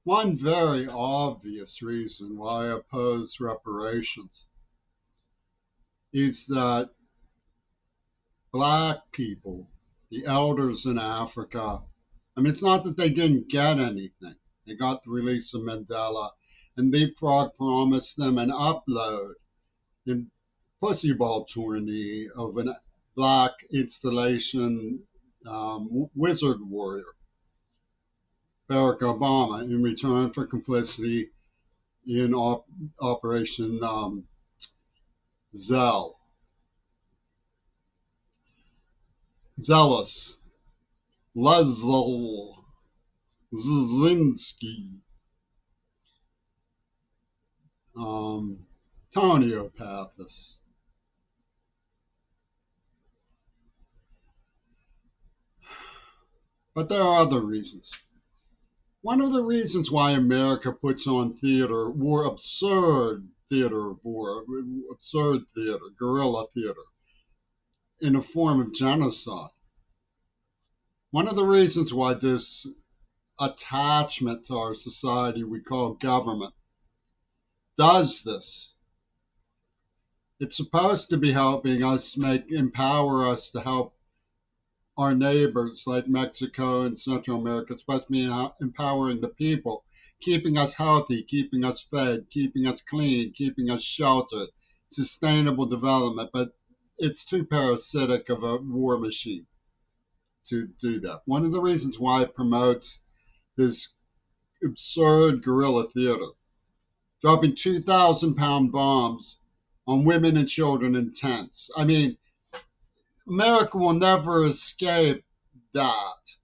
One very obvious reason why I oppose reparations is that black people, the elders in Africa, I mean, it's not that they didn't get anything. They got the release of Mandela, and Leapfrog promised them an upload in Pussyball tourney of a black installation wizard warrior, Barack Obama, in return for complicity in Operation Zell. Zealous, Leslie Zizinski, um, Tonio Pathis. But there are other reasons. One of the reasons why America puts on theater, absurd theater, guerrilla theater, in a form of genocide. One of the reasons why this attachment to our society we call government does this. It's supposed to be helping us empower us to help our neighbors like Mexico and Central America. It's supposed to be empowering the people, keeping us healthy, keeping us fed, keeping us clean, keeping us sheltered, sustainable development. But it's too parasitic of a war machine to do that. One of the reasons why it promotes this absurd guerrilla theater, dropping 2,000-pound bombs on women and children in tents. I mean, America will never escape that.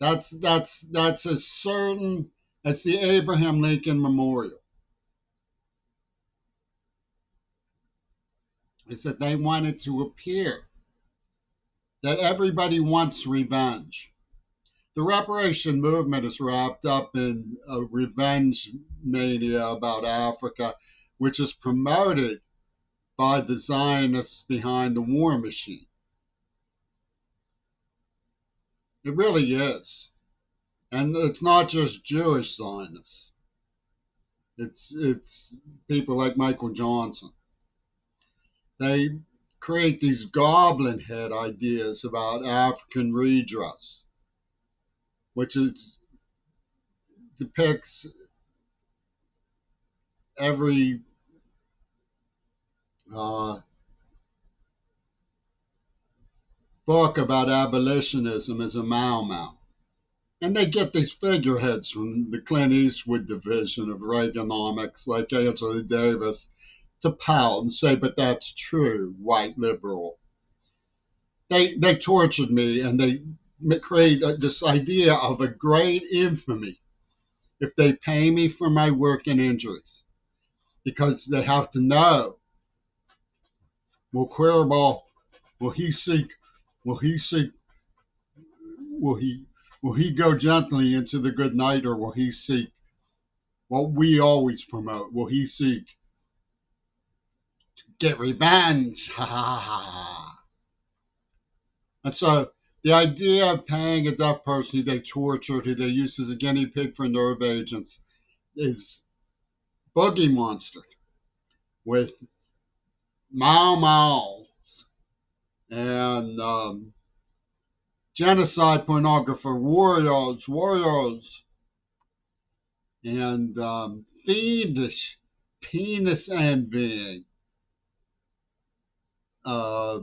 That's as certain as the Abraham Lincoln Memorial. It's that they wanted to appear that everybody wants revenge. The reparation movement is wrapped up in a revenge mania about Africa, which is promoted by the Zionists behind the war machine. It really is. And it's not just Jewish Zionists. It's people like Michael Johnson. They create these goblin head ideas about African redress, which depicts every uh, book about abolitionism as a Mau Mau. And they get these figureheads from the Clint Eastwood division of Reaganomics, like Angela Davis, to pout and say, but that's true, white liberal. They tortured me, and they create this idea of a great infamy if they pay me for my work and injuries, because they have to know, will Queerball, will he seek, will he seek, will he will he go gently into the good night, or will he seek what we always promote? Will he seek to get revenge? Ha ha ha ha. And so the idea of paying a deaf person who they tortured, who they used as a guinea pig for nerve agents, is boogie monstered with Mau Mau and genocide pornographer warriors, and fiendish penis envying uh,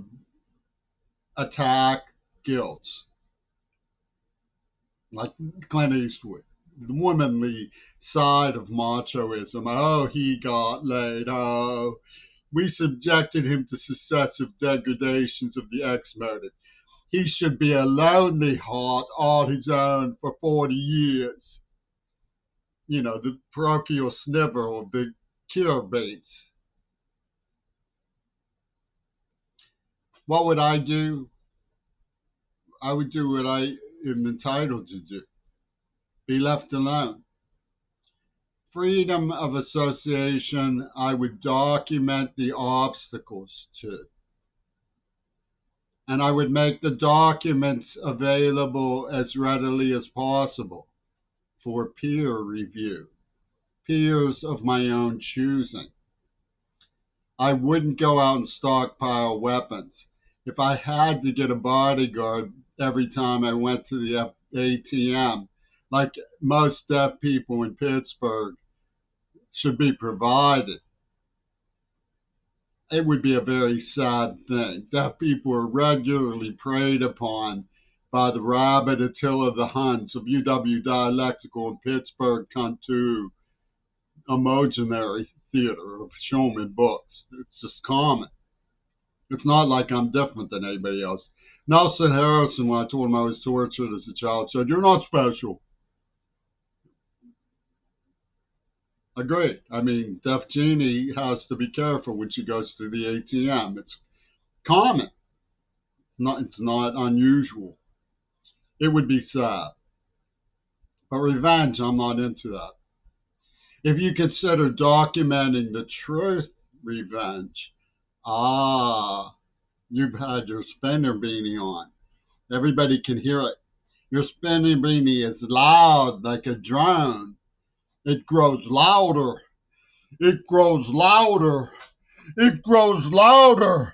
attack guilts, like Clint Eastwood. The womanly side of machoism. Oh, he got laid. Oh, we subjected him to successive degradations of the X motive. He should be a lonely heart all his own for 40 years. You know, the parochial snivel of the cure baits. What would I do? I would do what I am entitled to do. Be left alone. Freedom of association, I would document the obstacles to. And I would make the documents available as readily as possible. for peer review, peers of my own choosing. I wouldn't go out and stockpile weapons. If I had to get a bodyguard every time I went to the ATM, like most deaf people in Pittsburgh should be provided, it would be a very sad thing. Deaf people are regularly preyed upon by the rabid Attila the Huns of UW Dialectical in Pittsburgh Cantu Imaginary Theater of Showman Books. It's just common. It's not like I'm different than anybody else. Nelson Harrison, when I told him I was tortured as a child, said, "You're not special." Agreed. I mean, Deaf Jeannie has to be careful when she goes to the ATM. It's common. It's not unusual. It would be sad. But revenge, I'm not into that. If you consider documenting the truth, revenge, you've had your spinner beanie on. Everybody can hear it. Your spinner beanie is loud like a drone. It grows louder. It grows louder. It grows louder.